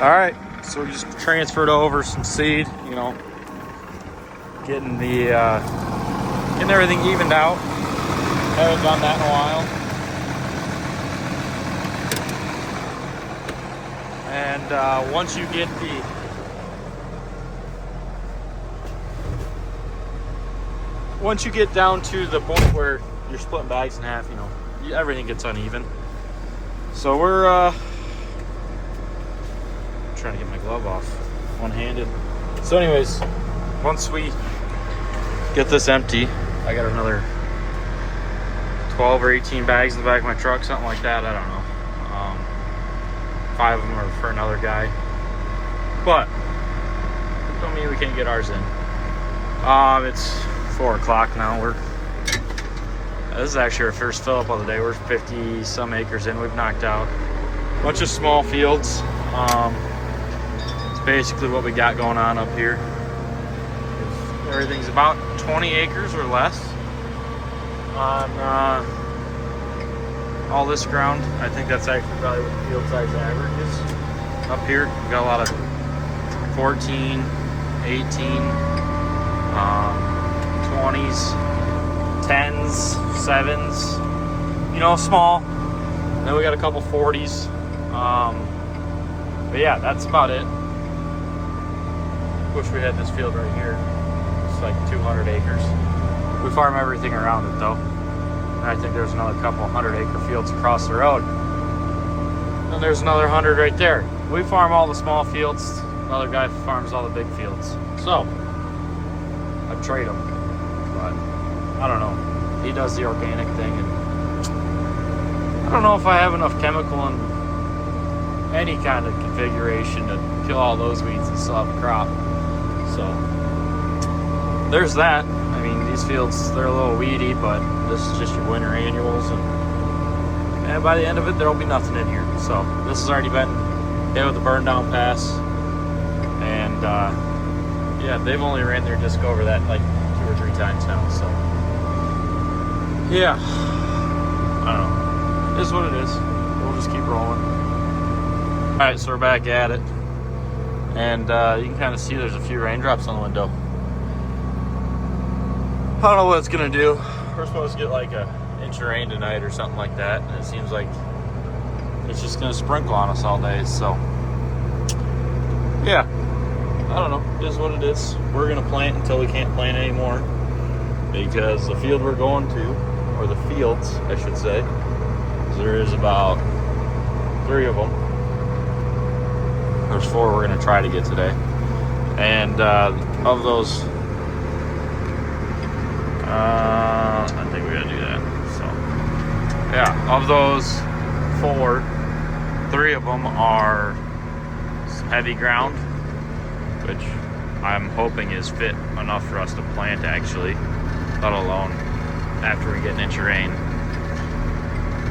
All right, so we just transferred over some seed, you know, getting everything evened out. Haven't done that in a while. And once you get down to the point where you're splitting bags in half, you know, everything gets uneven. So we're trying to get my glove off one-handed. So anyways, once we get this empty, I got another 12 or 18 bags in the back of my truck, something like that. I don't know. 5 of them are for another guy, but don't mean we can't get ours in. It's 4 o'clock now. This is actually our first fill up of the day. We're 50 some acres in. We've knocked out a bunch of small fields. It's basically what we got going on up here. Everything's about 20 acres or less on all this ground. I think that's actually probably what the field size average is up here. We've got a lot of 14, 18, 20s, 10s, 7s, you know, small. Then we got a couple 40s. But yeah, that's about it. Wish we had this field right here. It's like 200 acres. We farm everything around it though. And I think there's another couple 100-acre fields across the road. And there's another 100 right there. We farm all the small fields. Another guy farms all the big fields. So I trade them, but I don't know. He does the organic thing, and I don't know if I have enough chemical in any kind of configuration to kill all those weeds and still have a crop. So there's that. I mean, these fields, they're a little weedy, but this is just your winter annuals, and by the end of it, there'll be nothing in here. So this has already been hit with the burn down pass, and yeah, they've only ran their disc over that like 2 or 3 times now. So yeah, I don't know. It is what it is. We'll just keep rolling. All right, so we're back at it, and you can kind of see there's a few raindrops on the window. I don't know what it's gonna do. We're supposed to get like an inch of rain tonight or something like that, and it seems like it's just gonna sprinkle on us all day. So yeah, I don't know. It is what it is. We're gonna plant until we can't plant anymore, because the field we're going to, or the fields I should say, there is about 3 of them. There's 4 we're gonna try to get today, and of those, I think we gotta do that. So yeah, of those 4, 3 of them are some heavy ground, which I'm hoping is fit enough for us to plant actually, let alone after we get an inch of rain.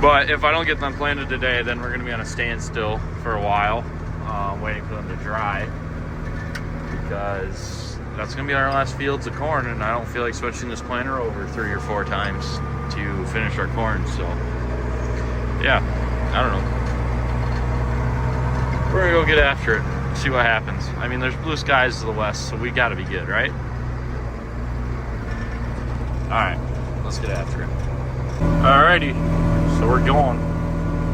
But if I don't get them planted today, then we're going to be on a standstill for a while, waiting for them to dry, because that's going to be our last fields of corn, and I don't feel like switching this planter over 3 or 4 times to finish our corn. So yeah, I don't know. We're going to go get after it, see what happens. I mean, there's blue skies to the west, so we got to be good, right? All right, let's get after it. Alrighty, so we're going.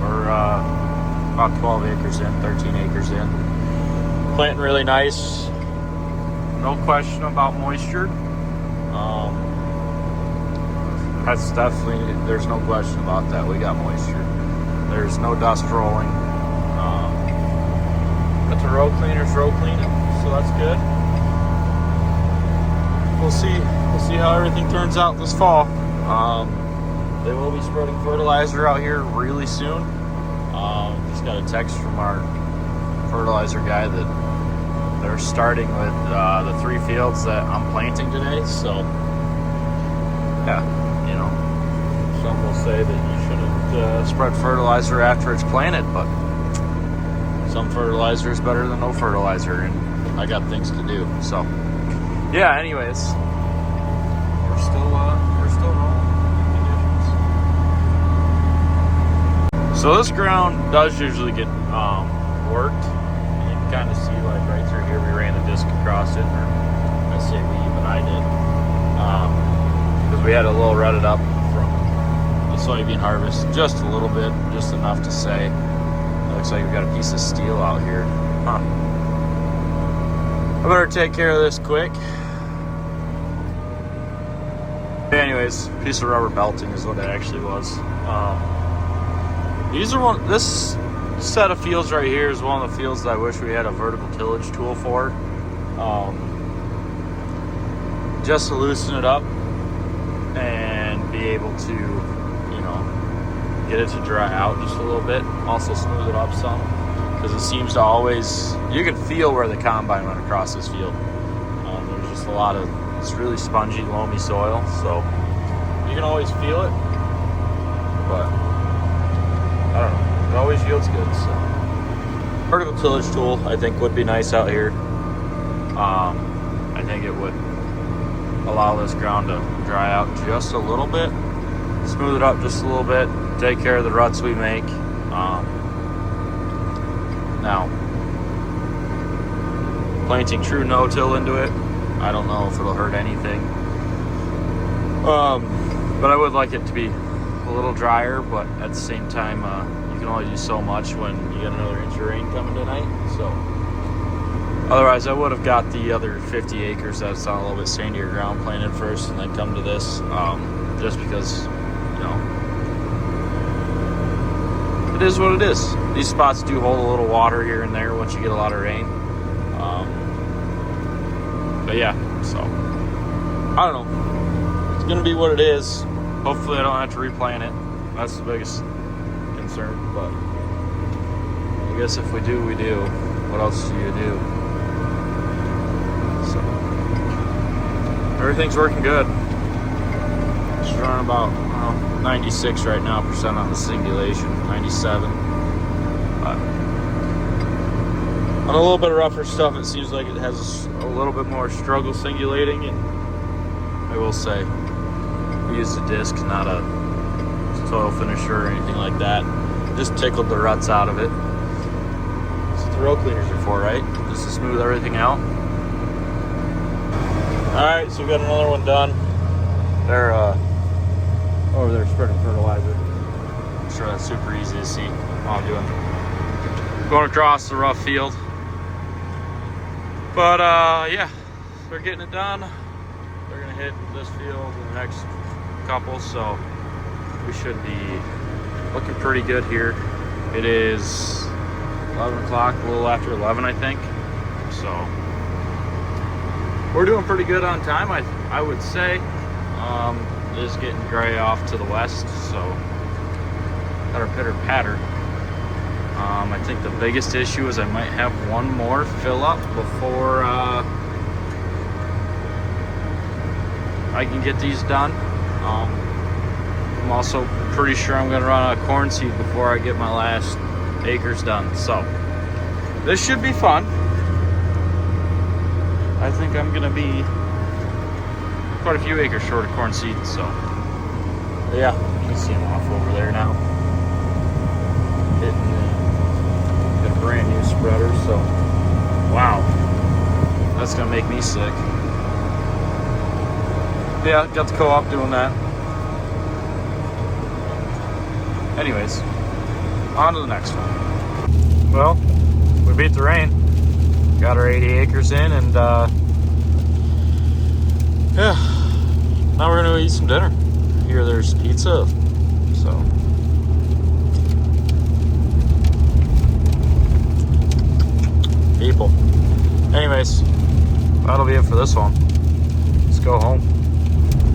We're about 12 acres in, 13 acres in. Planting really nice. No question about moisture. That's definitely, there's no question about that. We got moisture. There's no dust rolling. But the row cleaner's row cleaning, so that's good. We'll see how everything turns out this fall. They will be spreading fertilizer out here really soon. Just got a text from our fertilizer guy that they're starting with the 3 fields that I'm planting today. So yeah, you know, some will say that you shouldn't spread fertilizer after it's planted, but some fertilizer is better than no fertilizer, and I got things to do. So yeah, anyways, we're still rolling. So this ground does usually get worked. You can across it, or I say we, but I did, because we had a little rutted up from the soybean harvest, just a little bit, just enough to say, it looks like we got a piece of steel out here. Huh. I better take care of this quick. Anyways, piece of rubber belting is what it actually was. This set of fields right here is one of the fields that I wish we had a vertical tillage tool for. Just to loosen it up and be able to, you know, get it to dry out just a little bit. Also smooth it up some, because it seems to always, you can feel where the combine went across this field. There's just a lot of, it's really spongy, loamy soil, so you can always feel it, but I don't know. It always yields good. So, vertical tillage tool, I think, would be nice out here. I think it would allow this ground to dry out just a little bit, smooth it up just a little bit, take care of the ruts we make. Now, planting true no-till into it, I don't know if it'll hurt anything. But I would like it to be a little drier, but at the same time, you can only do so much when you get another inch of rain coming tonight. So otherwise, I would have got the other 50 acres that's on a little bit sandier ground planted first, and then come to this, just because, you know, it is what it is. These spots do hold a little water here and there once you get a lot of rain. But yeah, so I don't know. It's gonna be what it is. Hopefully I don't have to replant it. That's the biggest concern, but I guess if we do, we do. What else do you do? So everything's working good. Just running about 96 right now % on the singulation, 97. But on a little bit of rougher stuff, it seems like it has a little bit more struggle singulating, and I will say, we used a disc, not a soil finisher or anything like that. Just tickled the ruts out of it. That's what the row cleaners are for, right? Just to smooth everything out. Alright, so we got another one done. They're over there spreading fertilizer. I'm sure that's super easy to see while I'm going across the rough field. But yeah, they're getting it done. They're gonna hit this field in the next couple, so we should be looking pretty good here. It is 11 o'clock, a little after 11, I think. So we're doing pretty good on time, I would say. It is getting gray off to the west, so pitter patter. I think the biggest issue is I might have one more fill up before I can get these done. I'm also pretty sure I'm going to run out of corn seed before I get my last acres done. So this should be fun. I think I'm going to be quite a few acres short of corn seed. So yeah, you can see them off over there now. Got a brand new spreader. So wow, that's going to make me sick. Yeah, got the co-op doing that. Anyways, on to the next one. Well, we beat the rain. Got our 80 acres in, and yeah, now we're gonna eat some dinner. Here there's pizza, so. People. Anyways, that'll be it for this one. Let's go home.